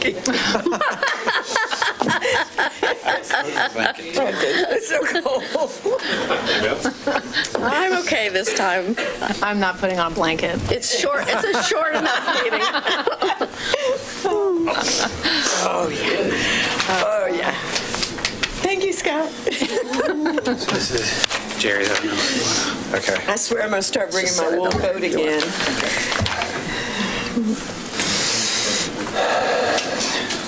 blanket. It's so cold. I'm okay this time. I'm not putting on a blanket. It's short. It's a short enough meeting. Oh, yeah. Oh, yeah. Thank you, Scott. This is Jerry. Okay. I swear I'm going to start bringing my wool coat again.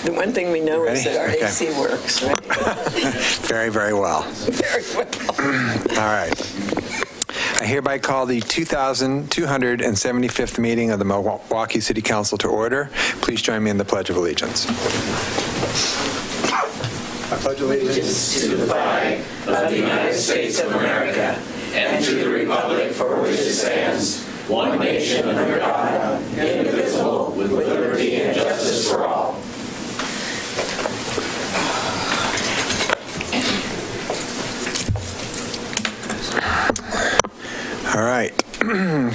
The one thing we know is that our AC works, right? Very, very well. Very well. All right. I hereby call the 2,275th meeting of the Milwaukee City Council to order. Please join me in the Pledge of Allegiance. I pledge allegiance to the flag of the United States of America and to the republic for which it stands, one nation under God, indivisible, with liberty and justice for all. All right.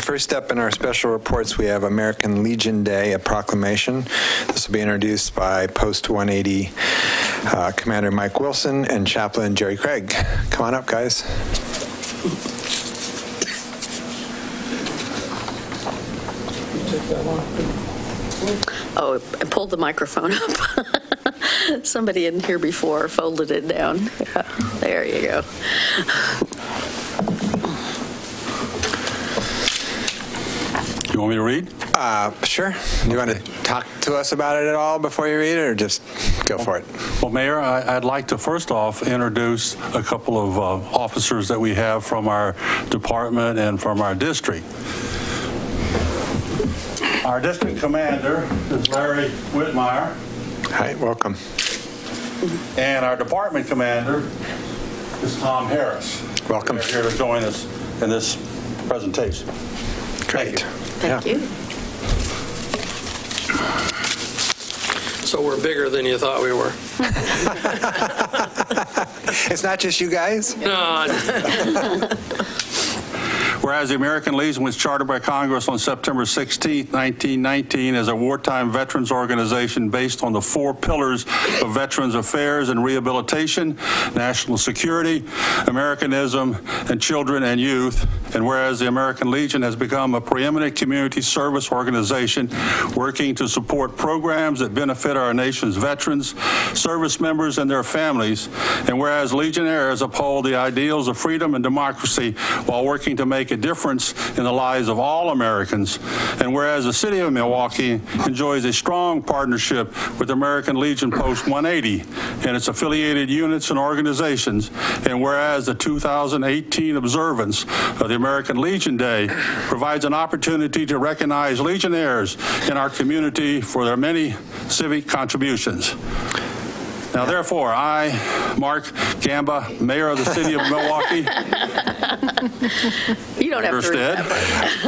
First step in our special reports, we have American Legion Day, a proclamation. This will be introduced by Post 180 Commander Mike Wilson and Chaplain Jerry Craig. Come on up, guys. Oh, I pulled the microphone up. Somebody in here before folded it down. Yeah, there you go. You want me to read? Sure. Do you want to talk to us about it at all before you read it, or just go for it? Well, Mayor, I'd like to first off introduce a couple of officers that we have from our department and from our district. Our district commander is Larry Whitmire. Hi, welcome. And our department commander is Tom Harris. Welcome. They're here to join us in this presentation. Great. Thank you. So we're bigger than you thought we were. It's not just you guys? No. Whereas the American Legion was chartered by Congress on September 16, 1919 as a wartime veterans organization based on the 4 pillars of veterans affairs and rehabilitation, national security, Americanism, and children and youth. And whereas the American Legion has become a preeminent community service organization working to support programs that benefit our nation's veterans, service members, and their families. And whereas Legionnaires uphold the ideals of freedom and democracy while working to make a difference in the lives of all Americans. And whereas the city of Milwaukee enjoys a strong partnership with American Legion Post 180 and its affiliated units and organizations. And whereas the 2018 observance of the American Legion Day provides an opportunity to recognize Legionnaires in our community for their many civic contributions. Now, therefore, I, Mark Gamba, Mayor of the City of Milwaukee, You don't have to remember.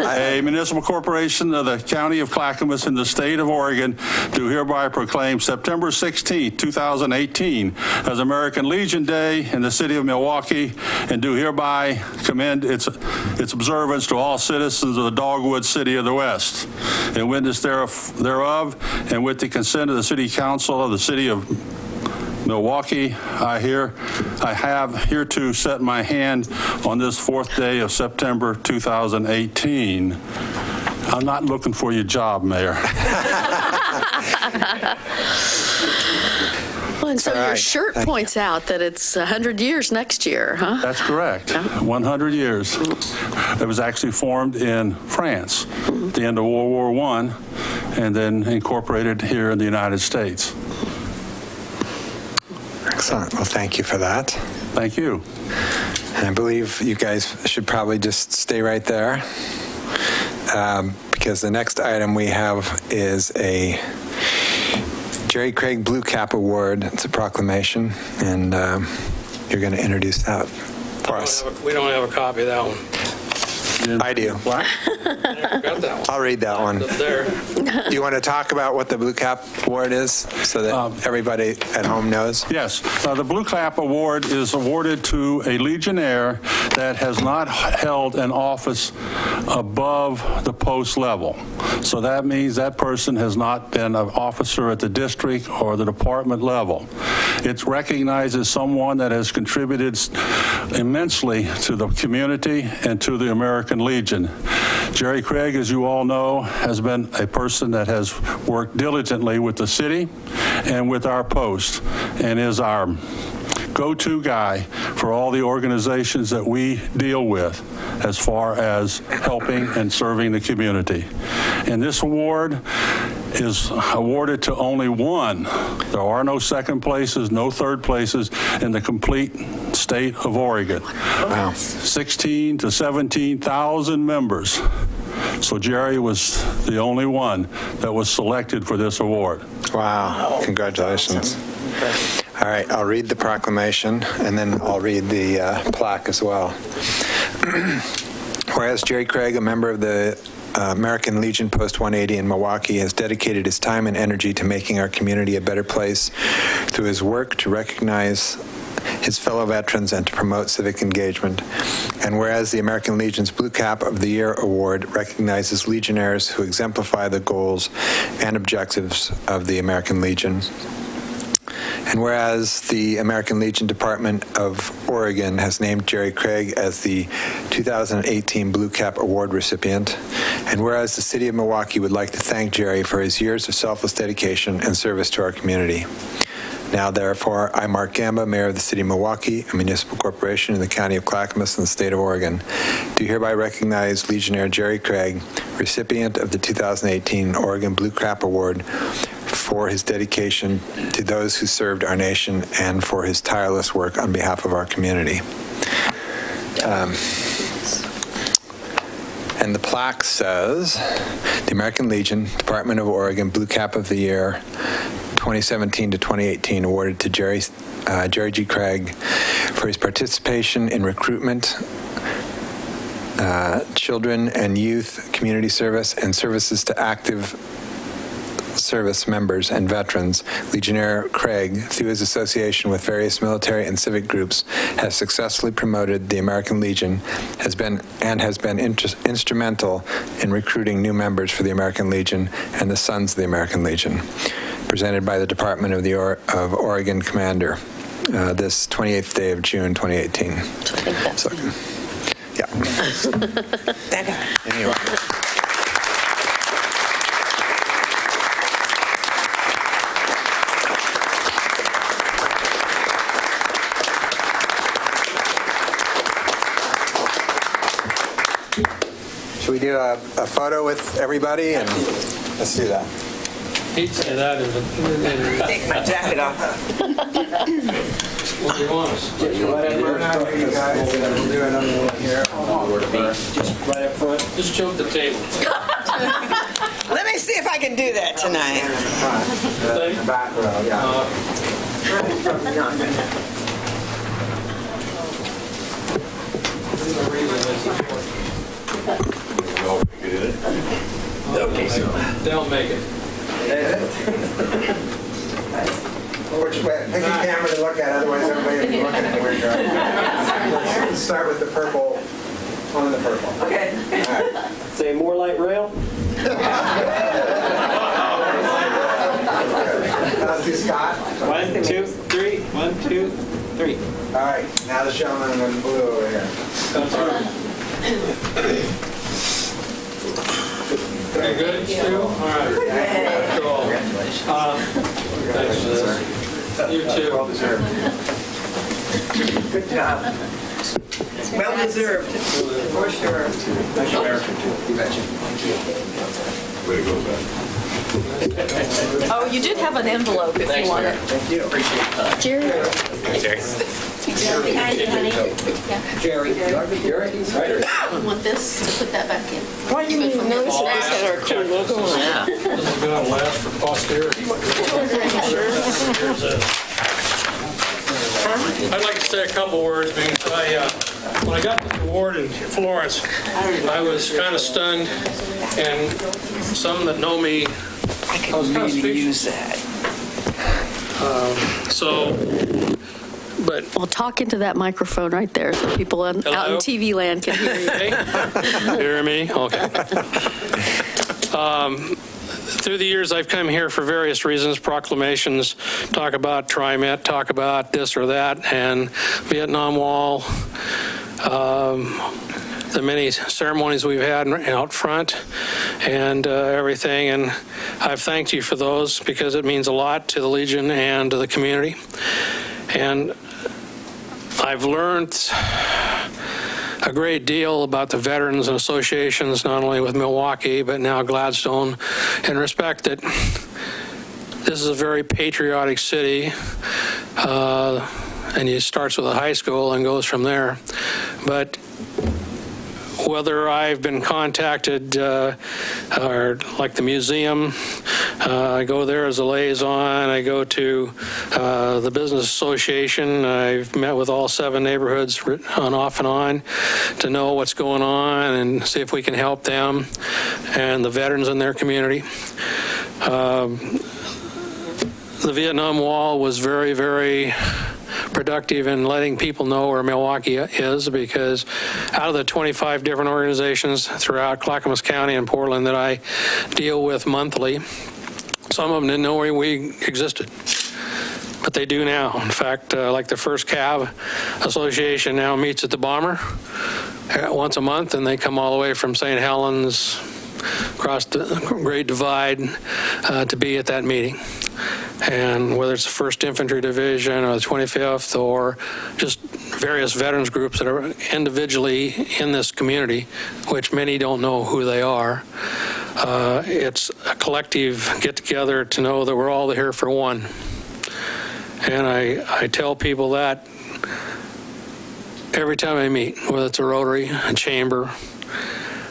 a municipal corporation of the County of Clackamas in the state of Oregon, do hereby proclaim September 16, 2018 as American Legion Day in the City of Milwaukee, and do hereby commend its observance to all citizens of the Dogwood City of the West. In witness thereof, and with the consent of the City Council of the City of Milwaukee, I have hereto set my hand on this 4th day of September 2018. I'm not looking for your job, Mayor. Well, and so your shirt points out that it's 100 years next year, huh? That's correct. 100 years. It was actually formed in France at the end of World War I, and then incorporated here in the United States. Excellent. Well, thank you for that. Thank you. And I believe you guys should probably just stay right there, because the next item we have is a Jerry Craig Blue Cap Award. It's a proclamation, and you're going to introduce that for us. We don't have a copy of that one. I do. Got that one. I'll read that one. Up there. Do you want to talk about what the Blue Cap Award is so that everybody at home knows? Yes. The Blue Cap Award is awarded to a Legionnaire that has not held an office above the post level. So that means that person has not been an officer at the district or the department level. It recognizes someone that has contributed immensely to the community and to the American Legion. Jerry Craig, as you all know, has been a person that has worked diligently with the city and with our post and is our go-to guy for all the organizations that we deal with as far as helping and serving the community. And this award is awarded to only one. There are no second places, no third places in the complete state of Oregon. Wow. 16 to 17,000 members. So Jerry was the only one that was selected for this award. Wow. Congratulations. All right, I'll read the proclamation, and then I'll read the plaque as well. Whereas Jerry Craig, a member of the American Legion Post 180 in Milwaukee, has dedicated his time and energy to making our community a better place through his work to recognize his fellow veterans and to promote civic engagement. And whereas the American Legion's Blue Cap of the Year Award recognizes Legionnaires who exemplify the goals and objectives of the American Legion. And whereas the American Legion Department of Oregon has named Jerry Craig as the 2018 Blue Cap Award recipient, and whereas the City of Milwaukee would like to thank Jerry for his years of selfless dedication and service to our community. Now, therefore, I, Mark Gamba, Mayor of the City of Milwaukee, a municipal corporation in the County of Clackamas and the State of Oregon, do hereby recognize Legionnaire Jerry Craig, recipient of the 2018 Oregon Blue Cap Award, for his dedication to those who served our nation and for his tireless work on behalf of our community. And the plaque says, the American Legion, Department of Oregon, Blue Cap of the Year, 2017 to 2018, awarded to Jerry G. Craig for his participation in recruitment, children and youth community service, and services to active service members and veterans. Legionnaire Craig, through his association with various military and civic groups, has successfully promoted the American Legion, has been instrumental in recruiting new members for the American Legion and the Sons of the American Legion. Presented by the Department of Oregon Commander, this 28th day of June, 2018. So I think that's yeah. Anyway. Should we do a photo with everybody? And let's do that. He'd say that in Take my jacket off. what do you want us? Just choke the table. Let me see if I can do that tonight. Back row, yeah. Okay, so They'll make it. Which way? Pick a camera to look at, otherwise everybody will be looking at where you're at. Let's start with the purple, on the purple. okay. All right. Say more light rail. Let's do Scott. 1, 2, 3. 1, 2, 3. All right, now the gentleman in blue over here. You good, Stu? All right. Cool. Thanks for this. You too. Good job. Well deserved, for sure. Thank you, Mayor. You betcha. Way to go, Ben. Oh, you did have an envelope if you want it. Thank you. Appreciate that. Jerry. Jerry. You want this to put that back in? Why didn't you notice that this had our cool logo on it? This is going to last for posterity. Here's a I'd like to say a couple words because when I got this award in Florence, I was kind of stunned, and some that know me, I was kind of speechless. Well, talk into that microphone right there so people out in TV land can hear you. Hey, hear me? Okay. Through the years, I've come here for various reasons, proclamations, talk about TriMet, talk about this or that, and Vietnam Wall, the many ceremonies we've had out front, and everything. And I've thanked you for those because it means a lot to the Legion and to the community. And I've learned a great deal about the veterans and associations, not only with Milwaukee, but now Gladstone, in respect that this is a very patriotic city, and it starts with a high school and goes from there. But whether I've been contacted, or like the museum, I go there as a liaison, I go to the Business Association, I've met with all 7 neighborhoods on off and on to know what's going on and see if we can help them and the veterans in their community. The Vietnam Wall was very, very productive in letting people know where Milwaukee is, because out of the 25 different organizations throughout Clackamas County and Portland that I deal with monthly, some of them didn't know we existed, but they do now. In fact, like the First Cav Association now meets at the Bomber once a month, and they come all the way from St. Helens across the Great Divide to be at that meeting. And whether it's the 1st Infantry Division or the 25th or just various veterans groups that are individually in this community, which many don't know who they are, it's a collective get-together to know that we're all here for one. And I tell people that every time I meet, whether it's a Rotary, a Chamber,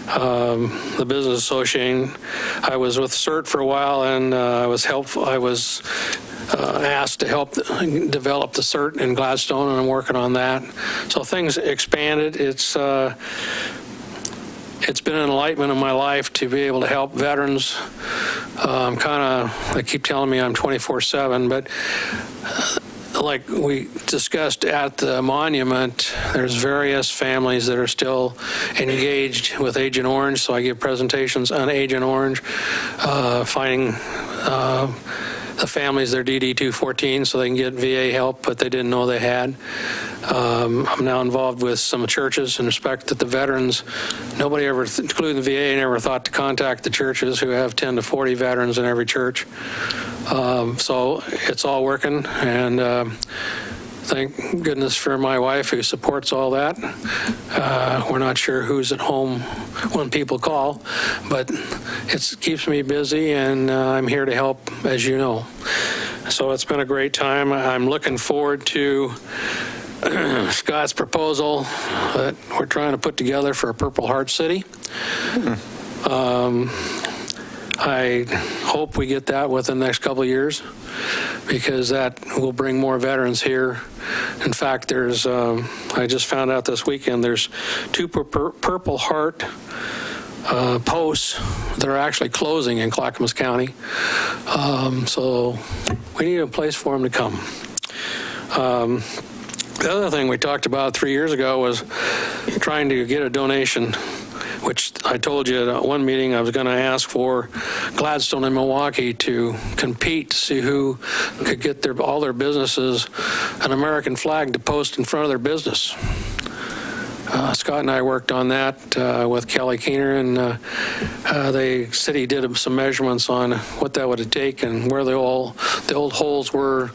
the Business Association. I was with CERT for a while, and I was asked to help develop the CERT in Gladstone, and I'm working on that. So things expanded. It's been an enlightenment in my life to be able to help veterans. They keep telling me I'm 24/7, but like we discussed at the monument, there's various families that are still engaged with Agent Orange, so I give presentations on Agent Orange, finding the families their DD-214 so they can get VA help, but they didn't know they had. I'm now involved with some churches in respect that the veterans, nobody ever, including the VA, never thought to contact the churches who have 10 to 40 veterans in every church. So it's all working, and thank goodness for my wife who supports all that. We're not sure who's at home when people call, but it keeps me busy, and I'm here to help, as you know. So it's been a great time. I'm looking forward to Scott's proposal that we're trying to put together for a Purple Heart City. I hope we get that within the next couple of years, because that will bring more veterans here. In fact, there's, I just found out this weekend, there's 2 Purple Heart posts that are actually closing in Clackamas County. So we need a place for them to come. The other thing we talked about 3 years ago was trying to get a donation, which I told you at one meeting I was going to ask for Gladstone and Milwaukee to compete to see who could get all their businesses an American flag to post in front of their business. Scott and I worked on that with Kelly Keener, and the city did some measurements on what that would take and where the old holes were,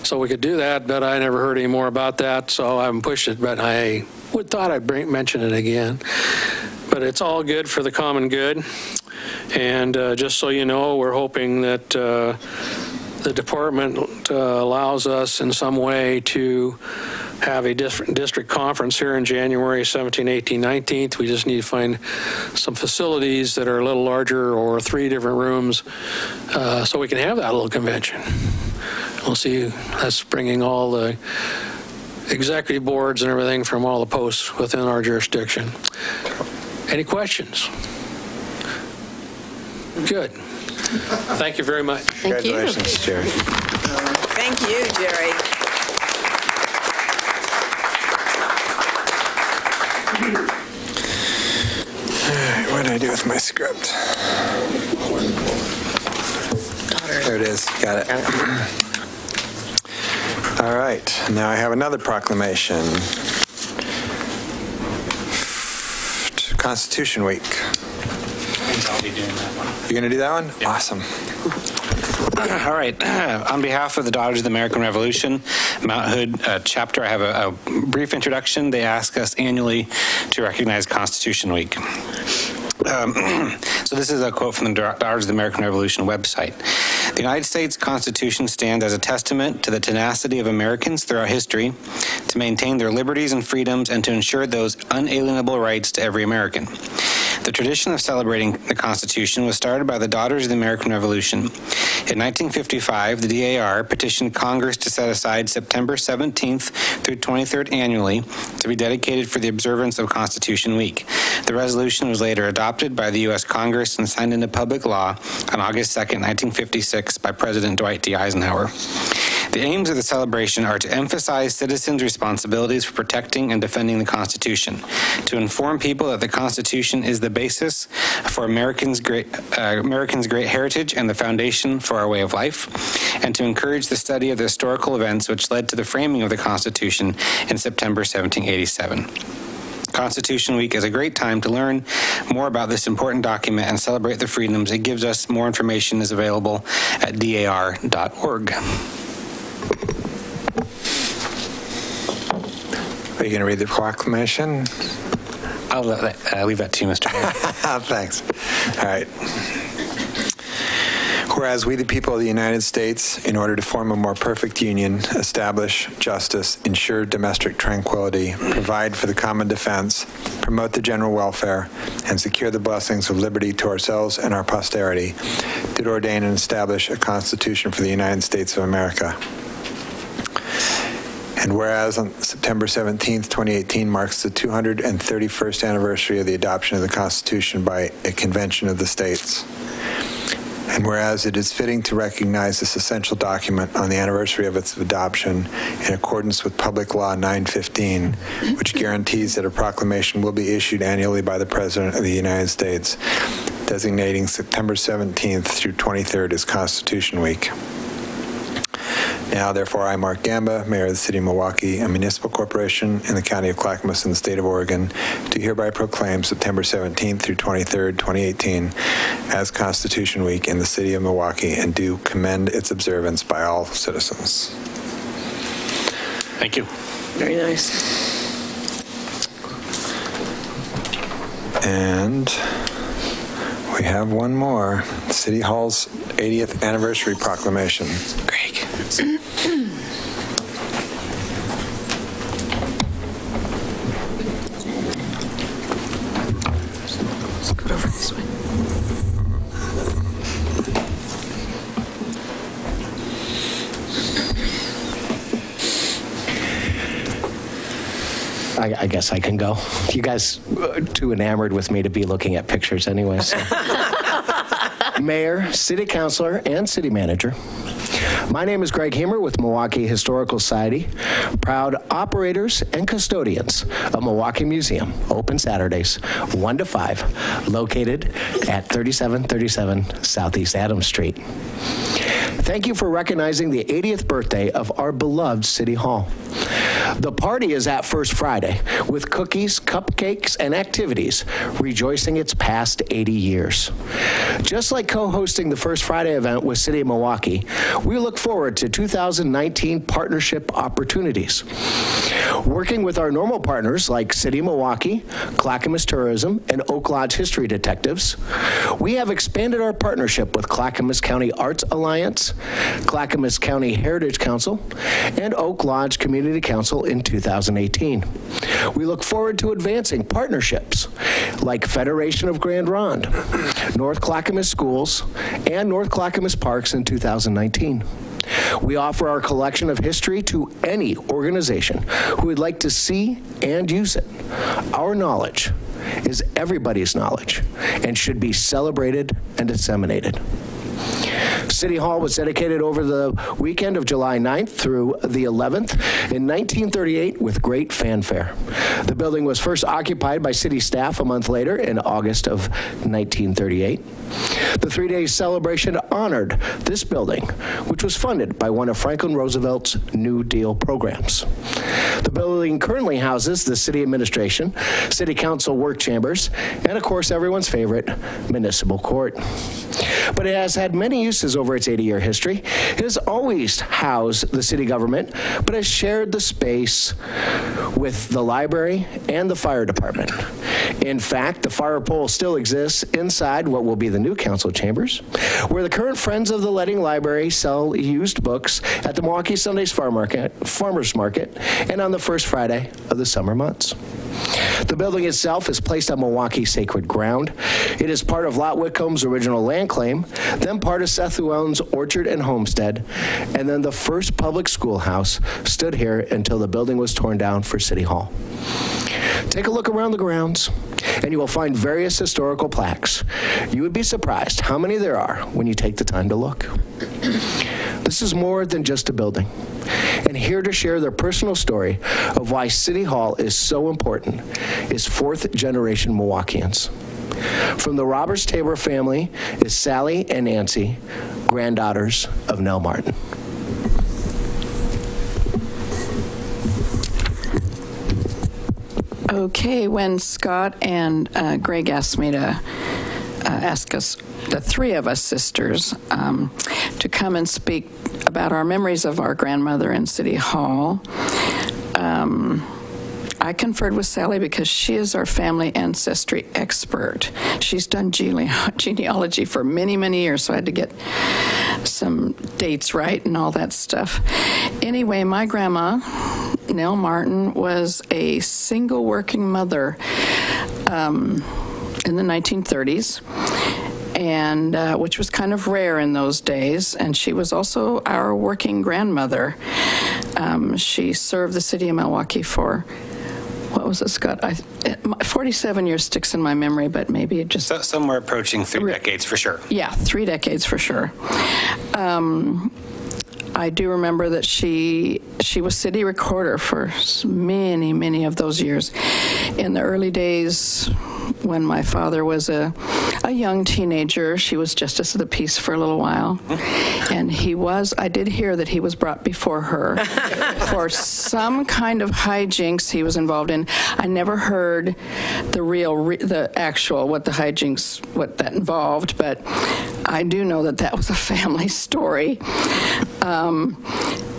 so we could do that. But I never heard any more about that, so I haven't pushed it. But I thought I'd mention it again. But it's all good for the common good. And just so you know, we're hoping that the department allows us in some way to have a district conference here in January 17th, 18th, 19th. We just need to find some facilities that are a little larger, or 3 different rooms, so we can have that little convention. We'll see. That's bringing all the executive boards and everything from all the posts within our jurisdiction. Any questions? Good. Thank you very much. Thank you. Congratulations, Jerry. Thank you, Jerry. What did I do with my script? There it is. Got it. All right. Now I have another proclamation. Constitution Week. I'll be doing that one. You going to do that one? Yeah. Awesome. All right. On behalf of the Daughters of the American Revolution, Mount Hood chapter, I have a brief introduction. They ask us annually to recognize Constitution Week. So this is a quote from the Daughters of the American Revolution website. The United States Constitution stands as a testament to the tenacity of Americans throughout history to maintain their liberties and freedoms and to ensure those unalienable rights to every American. The tradition of celebrating the Constitution was started by the Daughters of the American Revolution. In 1955, the DAR petitioned Congress to set aside September 17th through 23rd annually to be dedicated for the observance of Constitution Week. The resolution was later adopted by the U.S. Congress and signed into public law on August 2nd, 1956 by President Dwight D. Eisenhower. The aims of the celebration are to emphasize citizens' responsibilities for protecting and defending the Constitution, to inform people that the Constitution is the basis for Americans' great heritage and the foundation for our way of life, and to encourage the study of the historical events which led to the framing of the Constitution in September 1787. Constitution Week is a great time to learn more about this important document and celebrate the freedoms it gives us. More information is available at dar.org. Are you going to read the proclamation? I'll leave that to you, Mr. Mayor. Thanks. All right. Whereas we, the people of the United States, in order to form a more perfect union, establish justice, ensure domestic tranquility, provide for the common defense, promote the general welfare, and secure the blessings of liberty to ourselves and our posterity, did ordain and establish a Constitution for the United States of America. And whereas on September 17th, 2018 marks the 231st anniversary of the adoption of the Constitution by a convention of the states. And whereas it is fitting to recognize this essential document on the anniversary of its adoption in accordance with Public Law 915, which guarantees that a proclamation will be issued annually by the President of the United States, designating September 17th through 23rd as Constitution Week. Now, therefore, I, Mark Gamba, Mayor of the City of Milwaukee, a municipal corporation in the County of Clackamas in the State of Oregon, do hereby proclaim September 17th through 23rd, 2018 as Constitution Week in the City of Milwaukee and do commend its observance by all citizens. Thank you. Very nice. And we have one more, City Hall's 80th anniversary proclamation. Greg. Scoot over this way. I guess I can go. You guys too enamored with me to be looking at pictures anyway. So. Mayor, City Councilor, and City Manager. My name is Greg Hemer with Milwaukee Historical Society, proud operators and custodians of Milwaukee Museum, open Saturdays, 1 to 5, located at 3737 Southeast Adams Street. Thank you for recognizing the 80th birthday of our beloved City Hall. The party is at First Friday with cookies, cupcakes, and activities, rejoicing its past 80 years. Just like co-hosting the First Friday event with City of Milwaukee, we look forward to 2019 partnership opportunities. Working with our normal partners like City of Milwaukee, Clackamas Tourism, and Oak Lodge History Detectives, we have expanded our partnership with Clackamas County Arts Alliance, Clackamas County Heritage Council, and Oak Lodge Community Council in 2018. We look forward to advancing partnerships like Federation of Grand Ronde, North Clackamas Schools, and North Clackamas Parks in 2019. We offer our collection of history to any organization who would like to see and use it. Our knowledge is everybody's knowledge and should be celebrated and disseminated. City Hall was dedicated over the weekend of July 9th through the 11th in 1938 with great fanfare. The building was first occupied by city staff a month later in August of 1938. The three-day celebration honored this building, which was funded by one of Franklin Roosevelt's New Deal programs. The building currently houses the city administration, city council work chambers, and of course everyone's favorite, municipal court. But it has had many uses over its 80-year history. It has always housed the city government, but has shared the space with the library and the fire department. In fact, the fire pole still exists inside what will be the new council chambers, where the current Friends of the Leading Library sell used books at the Milwaukee Sundays Farmers Market and on the first Friday of the summer months. The building itself is placed on Milwaukee sacred ground. It is part of Lot Whitcomb's original land claim, then part of Seth Llewellyn's orchard and homestead, and then the first public schoolhouse stood here until the building was torn down for City Hall. Take a look around the grounds, and you will find various historical plaques. You would be surprised how many there are when you take the time to look. This is more than just a building, and here to share their personal story of why City Hall is so important is fourth-generation Milwaukeeans. From the Roberts Tabor family is Sally and Nancy, granddaughters of Nell Martin. Okay, when Scott and Greg asked me to ask us, the three of us sisters, to come and speak about our memories of our grandmother in City Hall, I conferred with Sally because she is our family ancestry expert. She's done genealogy for many, many years, so I had to get some dates right and all that stuff. Anyway, my grandma, Nell Martin, was a single working mother in the 1930s, and which was kind of rare in those days, and she was also our working grandmother. She served the city of Milwaukee for, what was it, Scott? 47 years sticks in my memory, but maybe it just... Somewhere approaching 3 decades for sure. Yeah, 3 decades for sure. I do remember that she was city recorder for many, many of those years. In the early days, when my father was a young teenager, she was justice of the peace for a little while. And I did hear that he was brought before her for some kind of hijinks he was involved in. I never heard the actual, what the hijinks, what that involved, but I do know that that was a family story.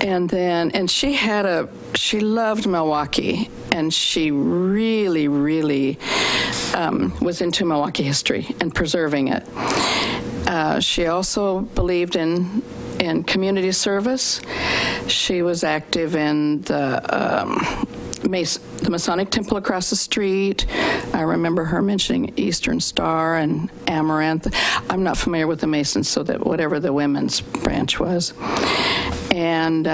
And she loved Milwaukee, and she really, really was into Milwaukee history and preserving it. She also believed in community service. She was active in the Masonic Temple across the street. I remember her mentioning Eastern Star and Amaranth. I'm not familiar with the Masons, so that whatever the women's branch was. And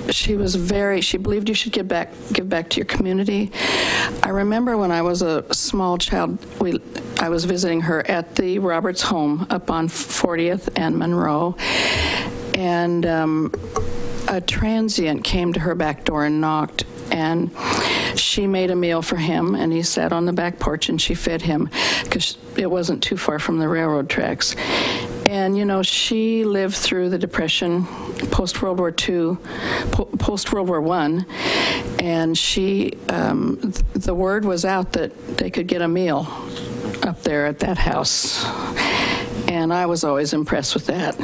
she believed you should give back to your community. I remember when I was a small child, I was visiting her at the Roberts home up on 40th and Monroe, and a transient came to her back door and knocked, and she made a meal for him, and he sat on the back porch and she fed him because it wasn't too far from the railroad tracks. And, you know, she lived through the Depression, post-World War II, post-World War I, and the word was out that they could get a meal up there at that house. And I was always impressed with that.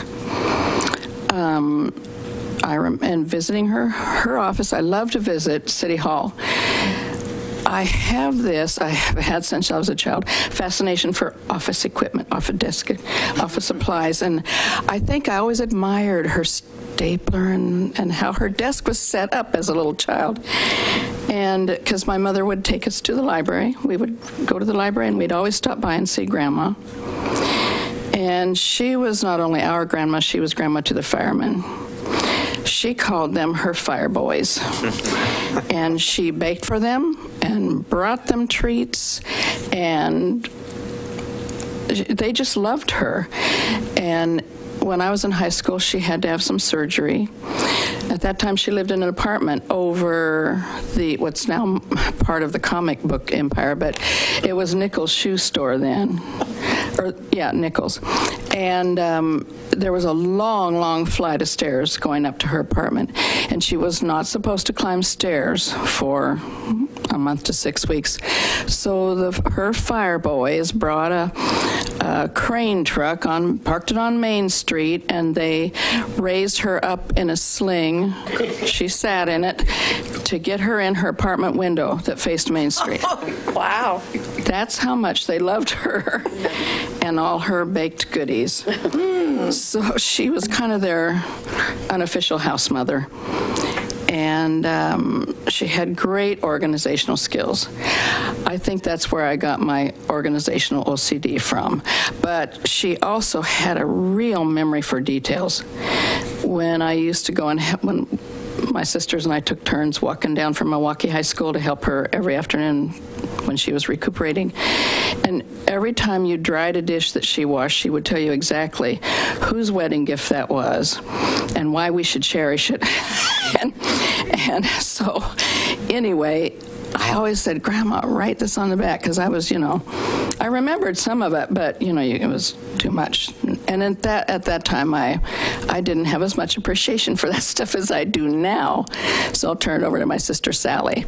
And visiting her office, I love to visit City Hall. I have had since I was a child, fascination for office equipment, office supplies, and I think I always admired her stapler and how her desk was set up as a little child. And because my mother would take us to the library, we would go to the library and we'd always stop by and see Grandma. And she was not only our grandma, she was grandma to the firemen. She called them her fire boys. And she baked for them and brought them treats, and they just loved her. And when I was in high school, she had to have some surgery. At that time, she lived in an apartment over what's now part of the comic book empire, but it was Nichols' shoe store then. Nichols. And there was a long, long flight of stairs going up to her apartment, and she was not supposed to climb stairs for a month to 6 weeks. So her fire boys brought a crane truck, parked it on Main Street, and they raised her up in a sling. She sat in it to get her in her apartment window that faced Main Street. Oh, wow. That's how much they loved her and all her baked goodies. So she was kind of their unofficial house mother. And she had great organizational skills. I think that's where I got my organizational OCD from. But she also had a real memory for details. When I used to go when my sisters and I took turns walking down from Milwaukee High School to help her every afternoon when she was recuperating. And every time you dried a dish that she washed, she would tell you exactly whose wedding gift that was and why we should cherish it. and so anyway, I always said, Grandma, write this on the back, because I was, I remembered some of it, but, it was too much. And at that time, I didn't have as much appreciation for that stuff as I do now. So I'll turn it over to my sister, Sally.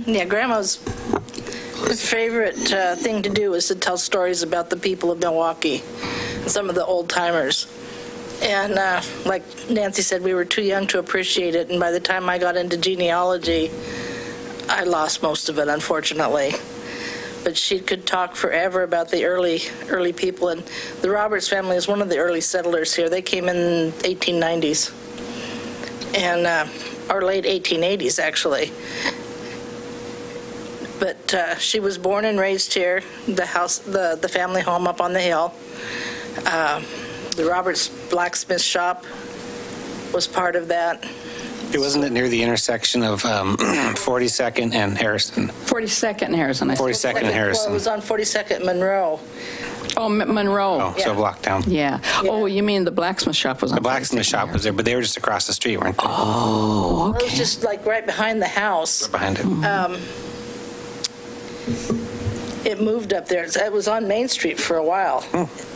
Yeah, Grandma's favorite thing to do was to tell stories about the people of Milwaukee, some of the old timers. And like Nancy said, we were too young to appreciate it. And by the time I got into genealogy, I lost most of it, unfortunately. But she could talk forever about the early people. And the Roberts family is one of the early settlers here. They came in 1890s, and or late 1880s, actually. But she was born and raised here. The house, the family home up on the hill. The Roberts blacksmith shop was part of that. Wasn't it near the intersection of 42nd and Harrison? 42nd and Harrison. 42nd and Harrison. Well, it was on 42nd and Monroe. Oh, Monroe. Oh, yeah. So a block down. Yeah. Oh, you mean the blacksmith shop was on 42nd? The blacksmith shop was there, but they were just across the street, weren't they? Oh, okay. It was just like right behind the house. Right behind it. It moved up there. It was on Main Street for a while.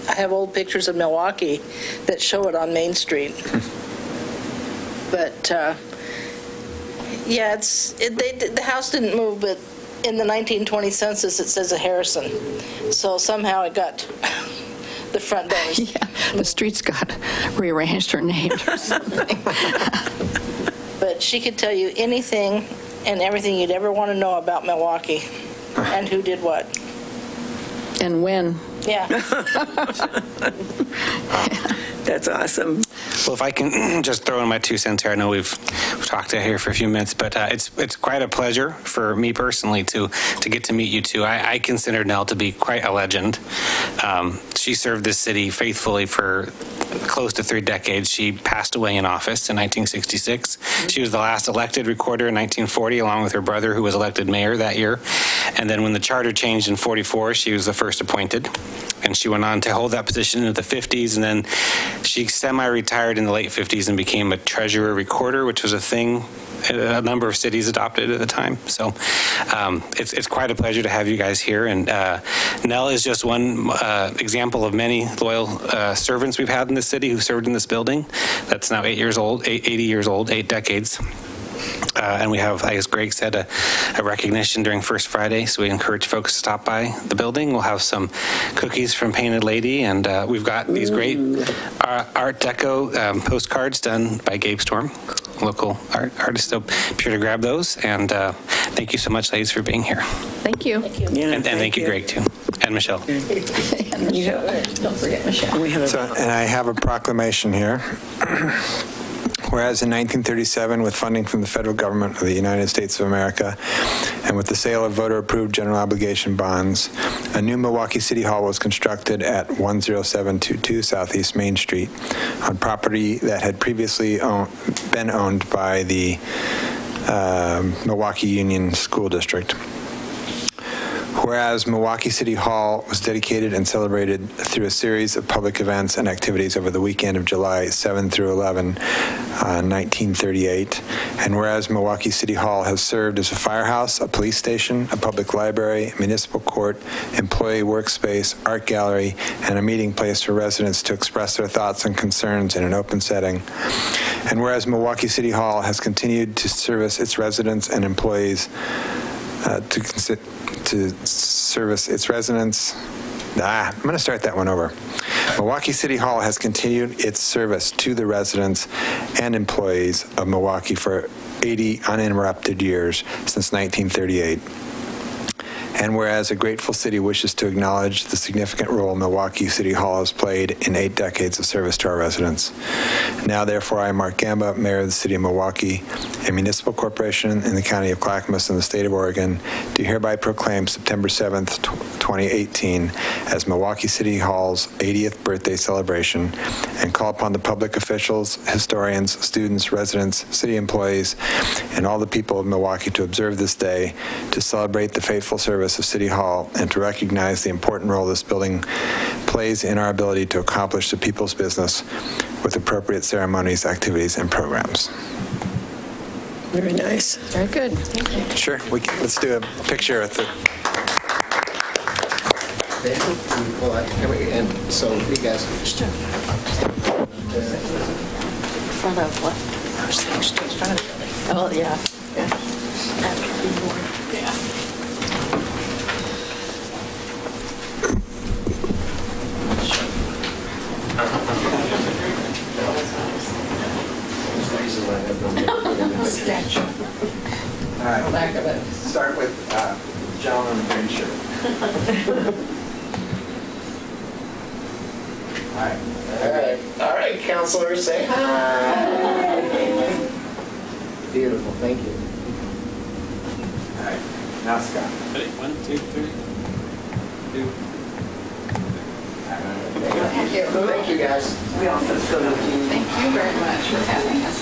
I have old pictures of Milwaukee that show it on Main Street. But yeah, the house didn't move, but in the 1920 census it says a Harrison. So somehow it got the front doors. Yeah, the streets got rearranged or named or something. But she could tell you anything and everything you'd ever want to know about Milwaukee and who did what. And when. Yeah. That's awesome. Well, if I can just throw in my 2 cents here, I know we've talked here for a few minutes, but it's quite a pleasure for me personally to get to meet you two. I consider Nell to be quite a legend. She served this city faithfully for close to 3 decades. She passed away in office in 1966. She was the last elected recorder in 1940, along with her brother, who was elected mayor that year. And then when the charter changed in 44, she was the first appointed. And she went on to hold that position into the 50s, and then she semi-retired in the late 50s and became a treasurer recorder, which was a thing a number of cities adopted at the time. So it's quite a pleasure to have you guys here. And Nell is just one example of many loyal servants we've had in this city who served in this building. That's now 80 years old, 8 decades. And we have, as Greg said, a recognition during First Friday, so we encourage folks to stop by the building. We'll have some cookies from Painted Lady, and we've got these great Art Deco postcards done by Gabe Storm, local artist. So be sure to grab those, and thank you so much, ladies, for being here. Thank you. Thank you. Yeah, and thank you, Greg, too, and Michelle. And Michelle. Don't forget Michelle. And I have a proclamation here. Whereas in 1937, with funding from the federal government of the United States of America, and with the sale of voter-approved general obligation bonds, a new Milwaukee City Hall was constructed at 10722 Southeast Main Street on property that had previously been owned by the Milwaukee Union School District. Whereas Milwaukee City Hall was dedicated and celebrated through a series of public events and activities over the weekend of July 7 through 11, 1938. And whereas Milwaukee City Hall has served as a firehouse, a police station, a public library, municipal court, employee workspace, art gallery, and a meeting place for residents to express their thoughts and concerns in an open setting. And whereas Milwaukee City Hall has continued to service its residents and employees to service its residents. I'm going to start that one over. Milwaukee City Hall has continued its service to the residents and employees of Milwaukee for 80 uninterrupted years since 1938. And whereas a grateful city wishes to acknowledge the significant role Milwaukee City Hall has played in 8 decades of service to our residents. Now, therefore, I, Mark Gamba, Mayor of the City of Milwaukee, a municipal corporation in the County of Clackamas in the state of Oregon, do hereby proclaim September 7th, 2018 as Milwaukee City Hall's 80th birthday celebration, and call upon the public officials, historians, students, residents, city employees, and all the people of Milwaukee to observe this day to celebrate the faithful service of City Hall and to recognize the important role this building plays in our ability to accomplish the people's business with appropriate ceremonies, activities, and programs. Very nice. Very good. Sure. Let's do a picture at the... And so you guys... Front of what? Front of the building. Oh, yeah. Statue. All right. Back of it. Start with John on the green shirt. All right, counselors, say hi. Beautiful, thank you. All right, now Scott. Ready? 1, 2, 3. 2. Thank you, guys. We also feel Thank you very much for having us.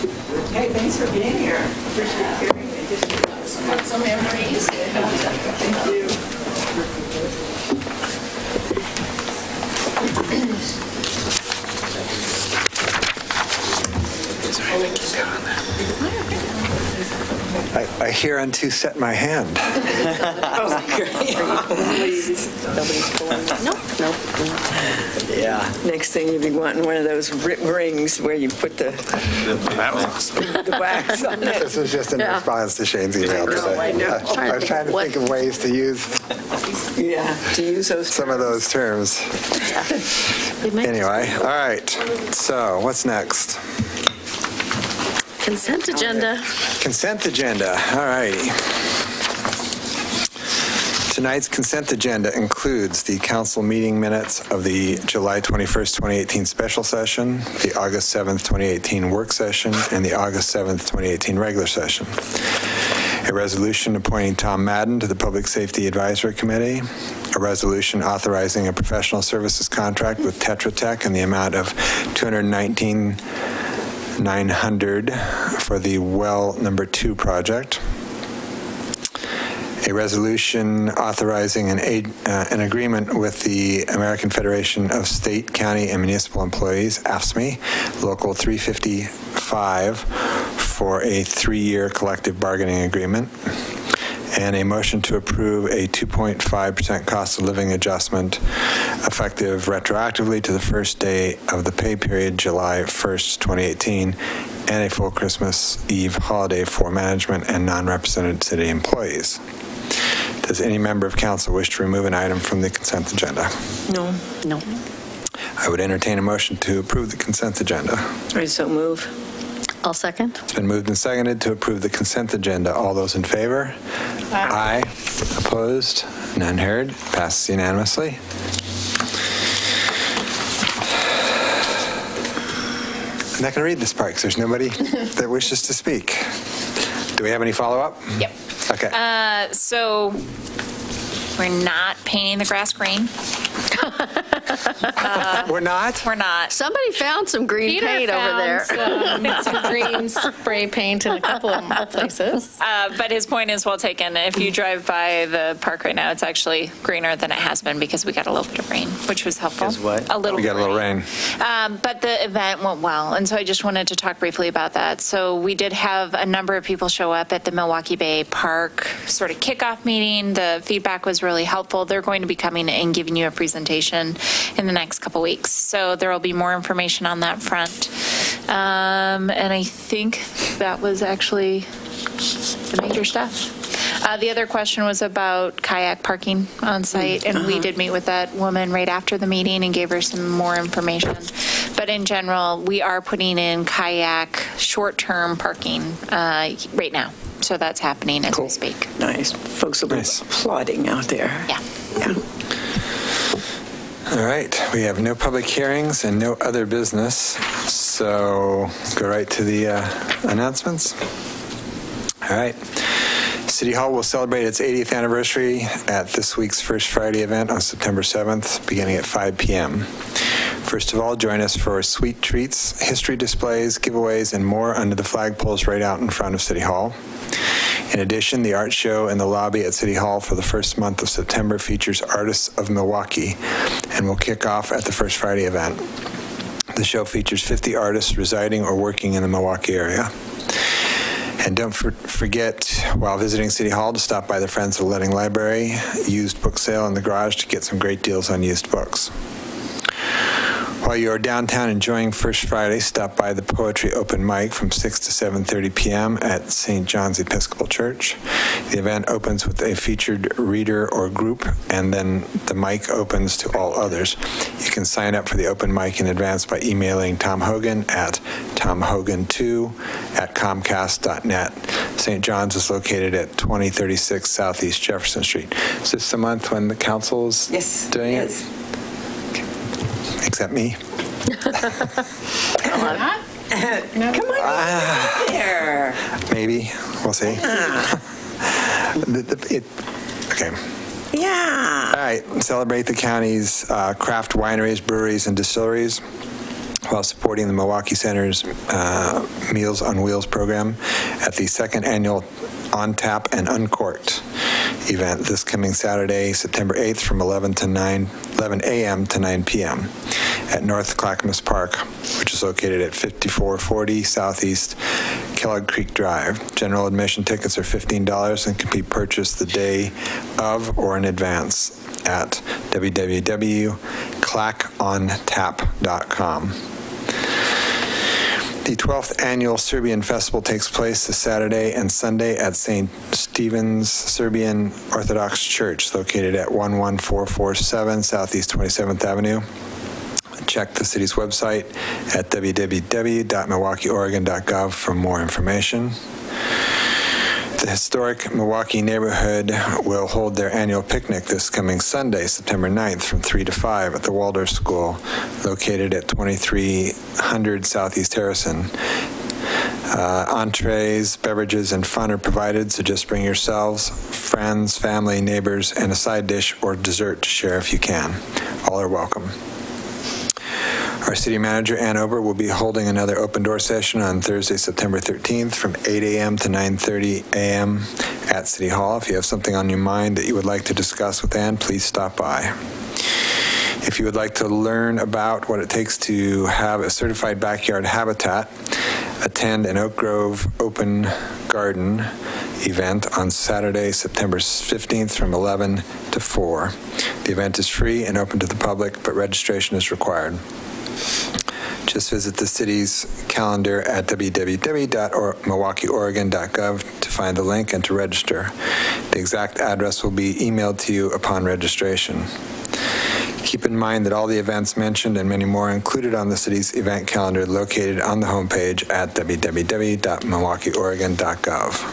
Hey, thanks for being here. Appreciate hearing it. Just Some memories. thank you. I hereunto set my hand. Nobody's pulling. Nope. Yeah. Next thing you'll be wanting one of those rings where you put the wax on it. This was just in response to Shane's email today. I know. I was trying to think of ways to use To use those some of those terms. Anyway, all right. So what's next? Consent agenda. Consent agenda. All righty. Tonight's consent agenda includes the council meeting minutes of the July 21st, 2018 special session, the August 7th, 2018 work session, and the August 7th, 2018 regular session. A resolution appointing Tom Madden to the Public Safety Advisory Committee, a resolution authorizing a professional services contract with Tetra Tech in the amount of $219,900 for the well number 2 project, a resolution authorizing an agreement with the American Federation of State, County, and Municipal Employees, AFSCME, Local 355, for a 3-year collective bargaining agreement, and a motion to approve a 2.5% cost of living adjustment effective retroactively to the first day of the pay period, July 1st, 2018, and a full Christmas Eve holiday for management and non-represented city employees. Does any member of council wish to remove an item from the consent agenda? No. I would entertain a motion to approve the consent agenda. I so move. I'll second. It's been moved and seconded to approve the consent agenda. All those in favor? Aye. Opposed? None heard. Passes unanimously. not going to read this part because there's nobody that wishes to speak. Do we have any follow-up? Yep. Okay. So we're not painting the grass green. We're not? We're not. Somebody found some green Peter paint over there. some green spray paint in a couple of places. But his point is well taken. If you drive by the park right now, it's actually greener than it has been because we got a little bit of rain, which was helpful. Because what? A little. We got a little rain. But the event went well, and so I just wanted to talk briefly about that. So we did have a number of people show up at the Milwaukee Bay Park sort of kickoff meeting. The feedback was really helpful. They're going to be coming and giving you a presentation in the next couple weeks. So there will be more information on that front. And I think that was actually the major stuff. The other question was about kayak parking on site, and we did meet with that woman right after the meeting and gave her some more information. But in general, we are putting in kayak short-term parking right now. So that's happening as we speak. Nice. Folks will be applauding out there. Yeah. Yeah. All right. We have no public hearings and no other business. So go right to the announcements. All right. City Hall will celebrate its 80th anniversary at this week's First Friday event on September 7th, beginning at 5 p.m. First of all, join us for sweet treats, history displays, giveaways, and more under the flagpoles right out in front of City Hall. In addition, the art show in the lobby at City Hall for the first month of September features artists of Milwaukee and will kick off at the First Friday event. The show features 50 artists residing or working in the Milwaukee area. And don't forget, while visiting City Hall, to stop by the Friends of the Letting Library used book sale in the garage to get some great deals on used books. While you are downtown enjoying First Friday, stop by the Poetry Open Mic from 6 to 7:30 p.m. at St. John's Episcopal Church. The event opens with a featured reader or group, and then the mic opens to all others. You can sign up for the open mic in advance by emailing Tom Hogan at tomhogan2@comcast.net. St. John's is located at 2036 Southeast Jefferson Street. Is this the month when the council is doing it? Except me. Come on there. Maybe. We'll see. Okay. Yeah. All right. Celebrate the county's craft wineries, breweries, and distilleries while supporting the Milwaukee Center's Meals on Wheels program at the second annual On Tap and Uncorked event this coming Saturday, September 8th from 11 a.m. to 9 p.m. at North Clackamas Park, which is located at 5440 Southeast Kellogg Creek Drive. General admission tickets are $15 and can be purchased the day of or in advance at www.clackontap.com. The 12th Annual Serbian Festival takes place this Saturday and Sunday at St. Stephen's Serbian Orthodox Church, located at 11447 Southeast 27th Avenue. Check the city's website at www.milwaukeeoregon.gov for more information. The historic Milwaukee neighborhood will hold their annual picnic this coming Sunday, September 9th from 3 to 5 at the Waldorf School, located at 2300 Southeast Harrison. Entrees, beverages, and fun are provided, so just bring yourselves, friends, family, neighbors, and a side dish or dessert to share if you can. All are welcome. Our city manager, Ann Ober, will be holding another open door session on Thursday, September 13th from 8 a.m. to 9:30 a.m. at City Hall. If you have something on your mind that you would like to discuss with Ann, please stop by. If you would like to learn about what it takes to have a certified backyard habitat, attend an Oak Grove Open Garden event on Saturday, September 15th from 11 to 4. The event is free and open to the public, but registration is required. Just visit the city's calendar at www.milwaukeeoregon.gov to find the link and to register. The exact address will be emailed to you upon registration. Keep in mind that all the events mentioned and many more are included on the city's event calendar located on the homepage at www.milwaukeeoregon.gov.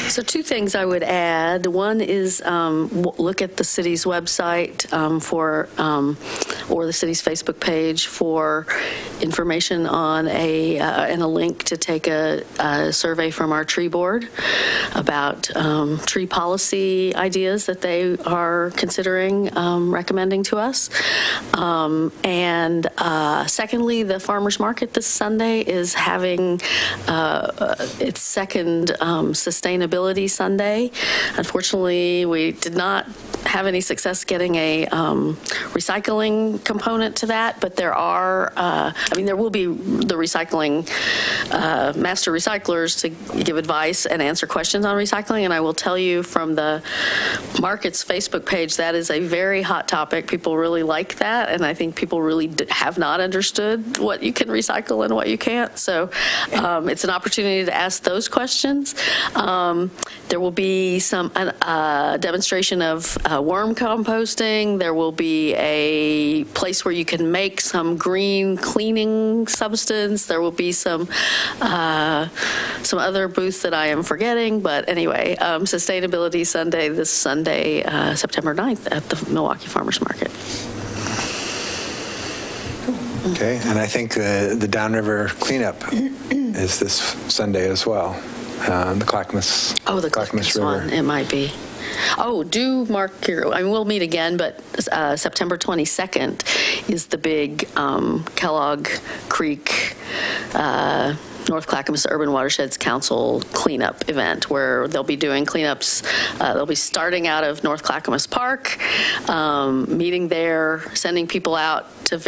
So two things I would add. One is look at the city's website or the city's Facebook page for information on and a link to take a survey from our tree board about tree policy ideas that they are considering recommending to us. And secondly, the farmers market this Sunday is having its second Sustainability Sunday. Unfortunately, we did not have any success getting a recycling component to that, but there are, there will be the recycling master recyclers to give advice and answer questions on recycling, and I will tell you from the market's Facebook page, that is a very hot topic. People really like that, and I think people really have not understood what you can recycle and what you can't, so it's an opportunity to ask those questions. There will be some demonstration of worm composting. There will be a place where you can make some green cleaning substance. There will be some other booths that I am forgetting, but anyway, Sustainability Sunday this Sunday, September 9th at the Milwaukee Farmers Market. Okay, and I think the Downriver cleanup is this Sunday as well. The Clackamas. Oh, the Clackamas River one. It might be. Oh, do mark your. We'll meet again, but September 22nd is the big Kellogg Creek. North Clackamas Urban Watersheds Council cleanup event where they'll be doing cleanups. They'll be starting out of North Clackamas Park, meeting there, sending people out to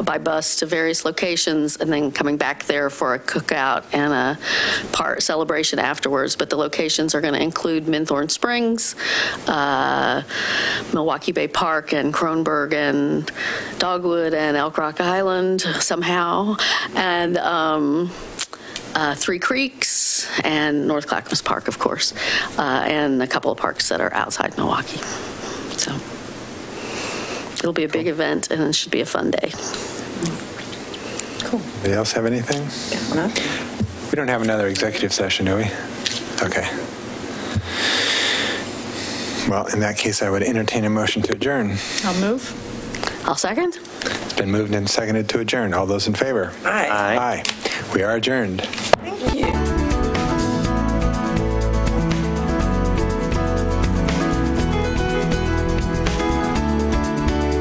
by bus to various locations, and then coming back there for a cookout and a celebration afterwards. But the locations are going to include Minthorn Springs, Milwaukee Bay Park, and Kronberg, and Dogwood, and Elk Rock Island somehow, and Three Creeks, and North Clackamas Park, of course, and a couple of parks that are outside Milwaukee. So it'll be a big event, and it should be a fun day. Cool. Anybody else have anything? We don't have another executive session, do we? Okay. Well, in that case, I would entertain a motion to adjourn. I'll move. I'll second. It's been moved and seconded to adjourn. All those in favor? Aye. Aye. We are adjourned.